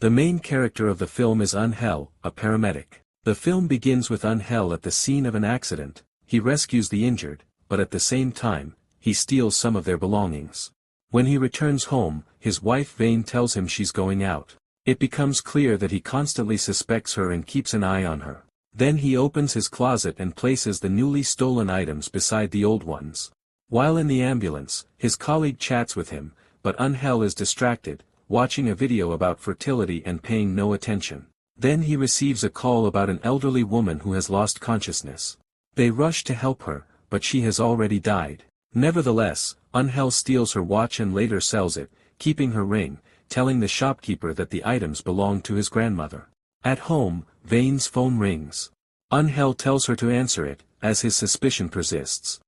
The main character of the film is Angel, a paramedic. The film begins with Angel at the scene of an accident. He rescues the injured, but at the same time, he steals some of their belongings. When he returns home, his wife Vane tells him she's going out. It becomes clear that he constantly suspects her and keeps an eye on her. Then he opens his closet and places the newly stolen items beside the old ones. While in the ambulance, his colleague chats with him, but Angel is distracted, watching a video about fertility and paying no attention. Then he receives a call about an elderly woman who has lost consciousness. They rush to help her, but she has already died. Nevertheless, Angel steals her watch and later sells it, keeping her ring, telling the shopkeeper that the items belong to his grandmother. At home, Vane's phone rings. Angel tells her to answer it, as his suspicion persists.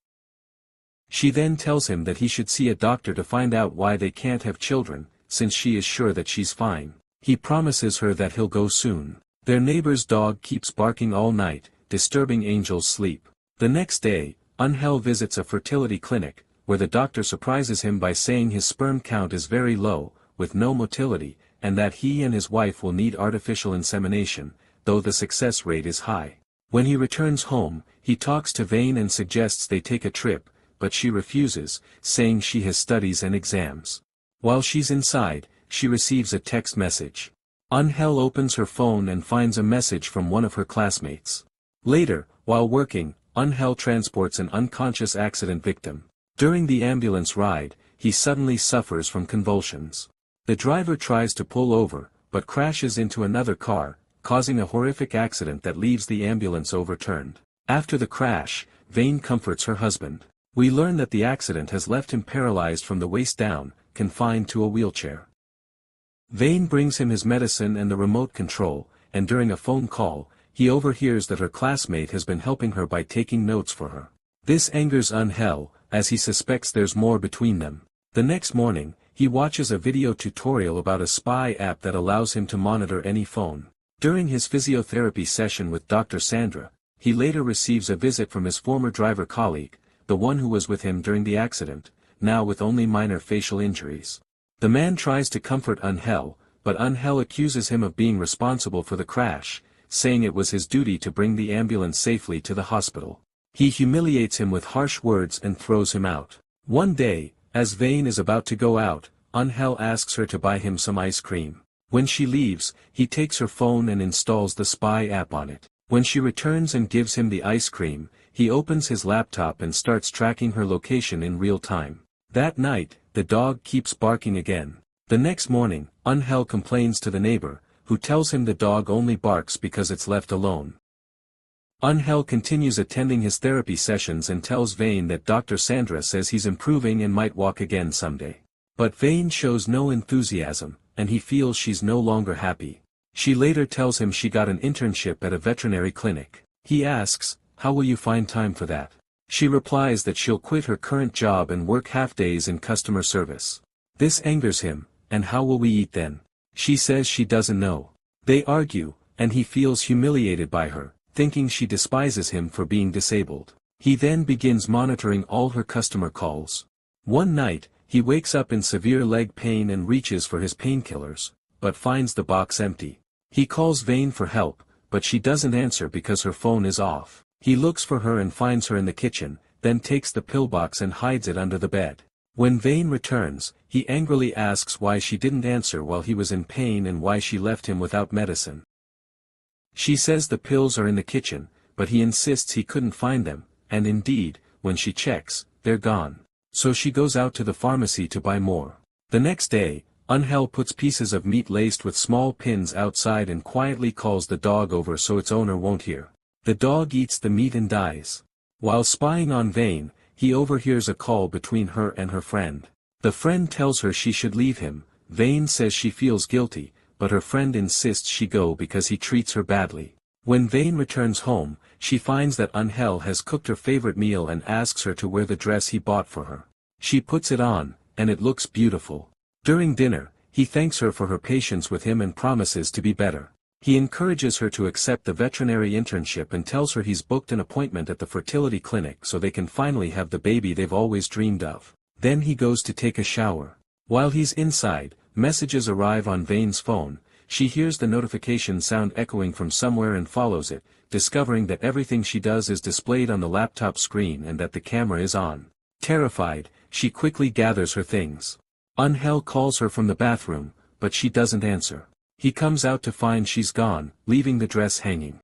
She then tells him that he should see a doctor to find out why they can't have children, since she is sure that she's fine. He promises her that he'll go soon. Their neighbor's dog keeps barking all night, disturbing Angel's sleep. The next day, Angel visits a fertility clinic, where the doctor surprises him by saying his sperm count is very low, with no motility, and that he and his wife will need artificial insemination, though the success rate is high. When he returns home, he talks to Vane and suggests they take a trip, but she refuses, saying she has studies and exams. While she's inside, she receives a text message. Angel opens her phone and finds a message from one of her classmates. Later, while working, Angel transports an unconscious accident victim. During the ambulance ride, he suddenly suffers from convulsions. The driver tries to pull over, but crashes into another car, causing a horrific accident that leaves the ambulance overturned. After the crash, Vane comforts her husband. We learn that the accident has left him paralyzed from the waist down, confined to a wheelchair. Vane brings him his medicine and the remote control, and during a phone call, he overhears that her classmate has been helping her by taking notes for her. This angers Angel, as he suspects there's more between them. The next morning, he watches a video tutorial about a spy app that allows him to monitor any phone. During his physiotherapy session with Dr. Sandra, he later receives a visit from his former driver colleague, the one who was with him during the accident, now with only minor facial injuries. The man tries to comfort Angel, but Angel accuses him of being responsible for the crash, saying it was his duty to bring the ambulance safely to the hospital. He humiliates him with harsh words and throws him out. One day, as Vane is about to go out, Angel asks her to buy him some ice cream. When she leaves, he takes her phone and installs the spy app on it. When she returns and gives him the ice cream, he opens his laptop and starts tracking her location in real time. That night, the dog keeps barking again. The next morning, Angel complains to the neighbor, who tells him the dog only barks because it's left alone. Angel continues attending his therapy sessions and tells Vane that Dr. Sandra says he's improving and might walk again someday. But Vane shows no enthusiasm, and he feels she's no longer happy. She later tells him she got an internship at a veterinary clinic. He asks, "How will you find time for that?" She replies that she'll quit her current job and work half-days in customer service. This angers him, and how will we eat then? She says she doesn't know. They argue, and he feels humiliated by her, thinking she despises him for being disabled. He then begins monitoring all her customer calls. One night, he wakes up in severe leg pain and reaches for his painkillers, but finds the box empty. He calls Vane for help, but she doesn't answer because her phone is off. He looks for her and finds her in the kitchen, then takes the pillbox and hides it under the bed. When Vane returns, he angrily asks why she didn't answer while he was in pain and why she left him without medicine. She says the pills are in the kitchen, but he insists he couldn't find them, and indeed, when she checks, they're gone. So she goes out to the pharmacy to buy more. The next day, Angel puts pieces of meat laced with small pins outside and quietly calls the dog over so its owner won't hear. The dog eats the meat and dies. While spying on Vane, he overhears a call between her and her friend. The friend tells her she should leave him. Vane says she feels guilty, but her friend insists she go because he treats her badly. When Vane returns home, she finds that Angel has cooked her favorite meal and asks her to wear the dress he bought for her. She puts it on, and it looks beautiful. During dinner, he thanks her for her patience with him and promises to be better. He encourages her to accept the veterinary internship and tells her he's booked an appointment at the fertility clinic so they can finally have the baby they've always dreamed of. Then he goes to take a shower. While he's inside, messages arrive on Vane's phone. She hears the notification sound echoing from somewhere and follows it, discovering that everything she does is displayed on the laptop screen and that the camera is on. Terrified, she quickly gathers her things. Angel calls her from the bathroom, but she doesn't answer. He comes out to find she's gone, leaving the dress hanging.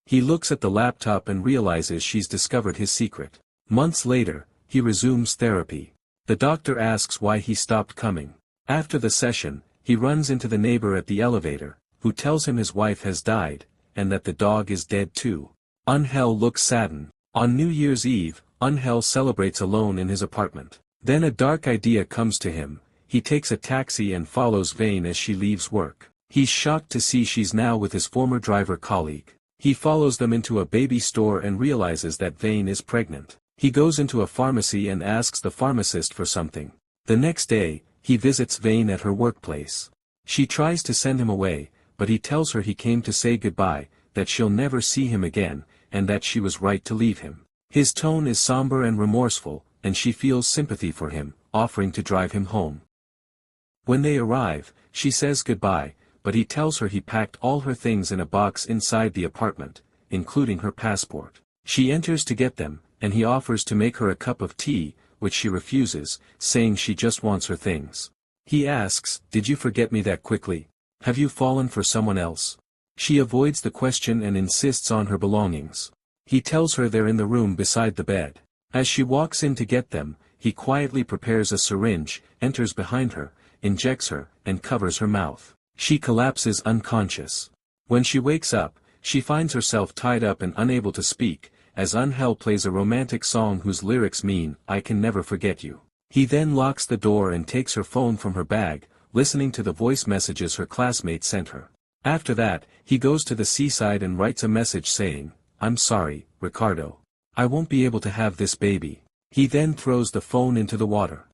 He looks at the laptop and realizes she's discovered his secret. Months later, he resumes therapy. The doctor asks why he stopped coming. After the session, he runs into the neighbor at the elevator, who tells him his wife has died, and that the dog is dead too. Angel looks saddened. On New Year's Eve, Angel celebrates alone in his apartment. Then a dark idea comes to him. He takes a taxi and follows Vane as she leaves work. He's shocked to see she's now with his former driver colleague. He follows them into a baby store and realizes that Vane is pregnant. He goes into a pharmacy and asks the pharmacist for something. The next day, he visits Vane at her workplace. She tries to send him away, but he tells her he came to say goodbye, that she'll never see him again, and that she was right to leave him. His tone is somber and remorseful, and she feels sympathy for him, offering to drive him home. When they arrive, she says goodbye, but he tells her he packed all her things in a box inside the apartment, including her passport. She enters to get them, and he offers to make her a cup of tea, which she refuses, saying she just wants her things. He asks, "Did you forget me that quickly? Have you fallen for someone else?" She avoids the question and insists on her belongings. He tells her they're in the room beside the bed. As she walks in to get them, he quietly prepares a syringe, enters behind her, injects her, and covers her mouth. She collapses unconscious. When she wakes up, she finds herself tied up and unable to speak, as Angel plays a romantic song whose lyrics mean, "I can never forget you." He then locks the door and takes her phone from her bag, listening to the voice messages her classmates sent her. After that, he goes to the seaside and writes a message saying, "I'm sorry, Ricardo. I won't be able to have this baby." He then throws the phone into the water.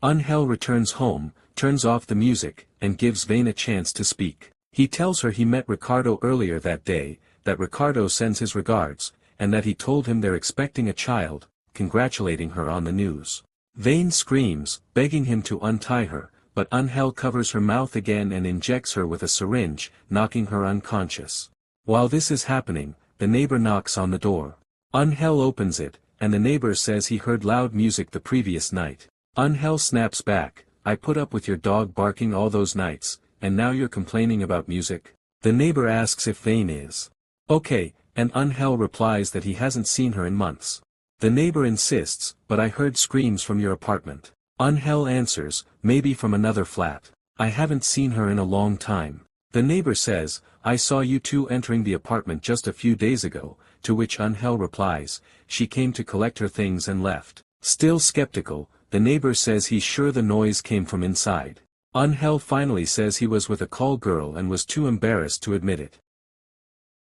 Angel returns home, turns off the music, and gives Vane a chance to speak. He tells her he met Ricardo earlier that day, that Ricardo sends his regards, and that he told him they're expecting a child, congratulating her on the news. Vane screams, begging him to untie her, but Angel covers her mouth again and injects her with a syringe, knocking her unconscious. While this is happening, the neighbor knocks on the door. Angel opens it, and the neighbor says he heard loud music the previous night. Angel snaps back, "I put up with your dog barking all those nights, and now you're complaining about music?" The neighbor asks if Vane is okay, and Angel replies that he hasn't seen her in months. The neighbor insists, "But I heard screams from your apartment." Angel answers, "Maybe from another flat. I haven't seen her in a long time." The neighbor says, "I saw you two entering the apartment just a few days ago," to which Angel replies, "She came to collect her things and left." Still skeptical, the neighbor says he's sure the noise came from inside. Angel finally says he was with a call girl and was too embarrassed to admit it.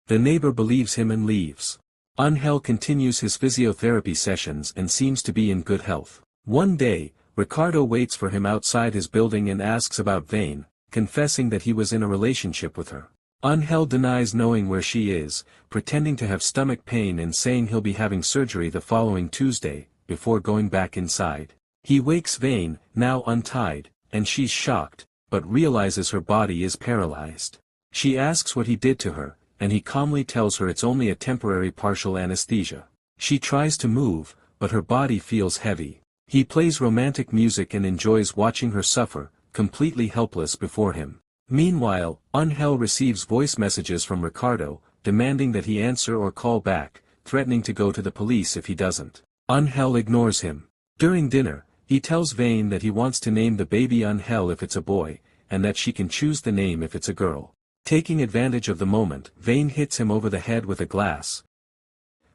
The neighbor believes him and leaves. Angel continues his physiotherapy sessions and seems to be in good health. One day, Ricardo waits for him outside his building and asks about Vane, confessing that he was in a relationship with her. Angel denies knowing where she is, pretending to have stomach pain and saying he'll be having surgery the following Tuesday, before going back inside. He wakes Vane, now untied, and she's shocked, but realizes her body is paralyzed. She asks what he did to her, and he calmly tells her it's only a temporary partial anesthesia. She tries to move, but her body feels heavy. He plays romantic music and enjoys watching her suffer, completely helpless before him. Meanwhile, Angel receives voice messages from Ricardo, demanding that he answer or call back, threatening to go to the police if he doesn't. Angel ignores him. During dinner, he tells Vane that he wants to name the baby Angel if it's a boy, and that she can choose the name if it's a girl. Taking advantage of the moment, Vane hits him over the head with a glass,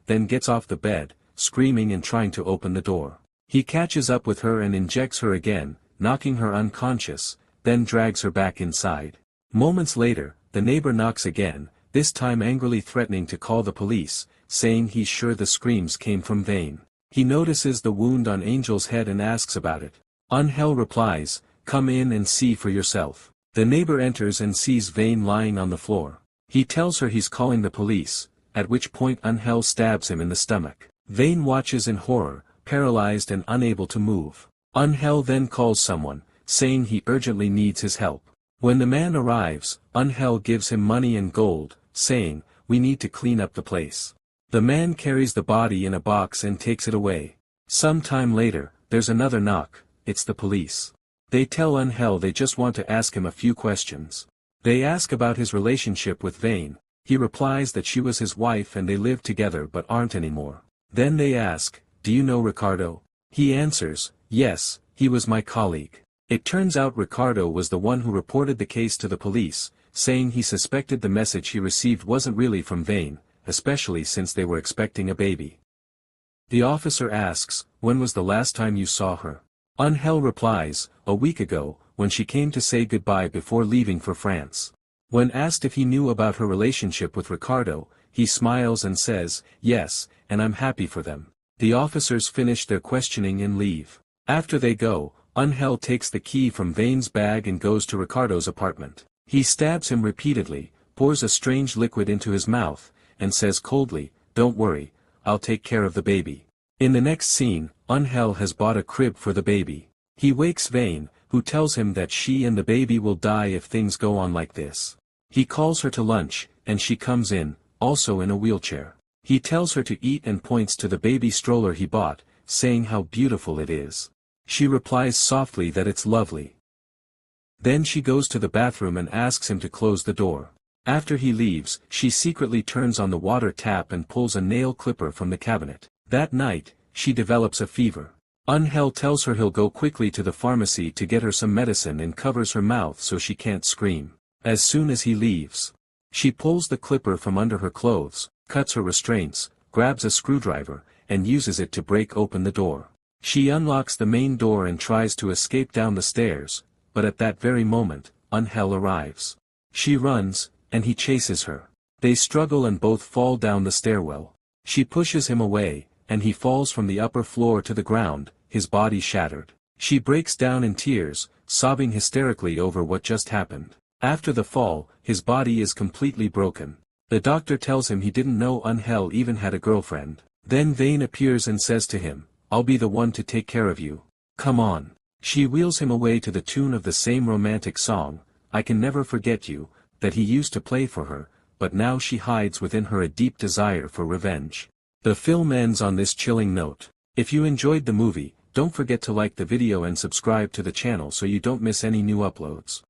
then gets off the bed, screaming and trying to open the door. He catches up with her and injects her again, knocking her unconscious, then drags her back inside. Moments later, the neighbor knocks again, this time angrily threatening to call the police, saying he's sure the screams came from Vane. He notices the wound on Angel's head and asks about it. Angel replies, "Come in and see for yourself." The neighbor enters and sees Vane lying on the floor. He tells her he's calling the police, at which point Angel stabs him in the stomach. Vane watches in horror, paralyzed and unable to move. Angel then calls someone, saying he urgently needs his help. When the man arrives, Angel gives him money and gold, saying, "We need to clean up the place." The man carries the body in a box and takes it away. Some time later, there's another knock. It's the police. They tell Angel they just want to ask him a few questions. They ask about his relationship with Vane. He replies that she was his wife and they lived together but aren't anymore. Then they ask, "Do you know Ricardo?" He answers, "Yes, he was my colleague." It turns out Ricardo was the one who reported the case to the police, saying he suspected the message he received wasn't really from Vane, especially since they were expecting a baby. The officer asks, "When was the last time you saw her?" Angel replies, "A week ago, when she came to say goodbye before leaving for France." When asked if he knew about her relationship with Ricardo, he smiles and says, "Yes, and I'm happy for them." The officers finish their questioning and leave. After they go, Angel takes the key from Vane's bag and goes to Ricardo's apartment. He stabs him repeatedly, pours a strange liquid into his mouth, and says coldly, "Don't worry, I'll take care of the baby." In the next scene, Angel has bought a crib for the baby. He wakes Vane, who tells him that she and the baby will die if things go on like this. He calls her to lunch, and she comes in, also in a wheelchair. He tells her to eat and points to the baby stroller he bought, saying how beautiful it is. She replies softly that it's lovely. Then she goes to the bathroom and asks him to close the door. After he leaves, she secretly turns on the water tap and pulls a nail clipper from the cabinet. That night, she develops a fever. Angel tells her he'll go quickly to the pharmacy to get her some medicine and covers her mouth so she can't scream. As soon as he leaves, she pulls the clipper from under her clothes, cuts her restraints, grabs a screwdriver, and uses it to break open the door. She unlocks the main door and tries to escape down the stairs, but at that very moment, Angel arrives. She runs, and he chases her. They struggle and both fall down the stairwell. She pushes him away, and he falls from the upper floor to the ground, his body shattered. She breaks down in tears, sobbing hysterically over what just happened. After the fall, his body is completely broken. The doctor tells him he didn't know Angel even had a girlfriend. Then Vane appears and says to him, "I'll be the one to take care of you. Come on." She wheels him away to the tune of the same romantic song, "I Can Never Forget You," that he used to play for her, but now she hides within her a deep desire for revenge. The film ends on this chilling note. If you enjoyed the movie, don't forget to like the video and subscribe to the channel so you don't miss any new uploads.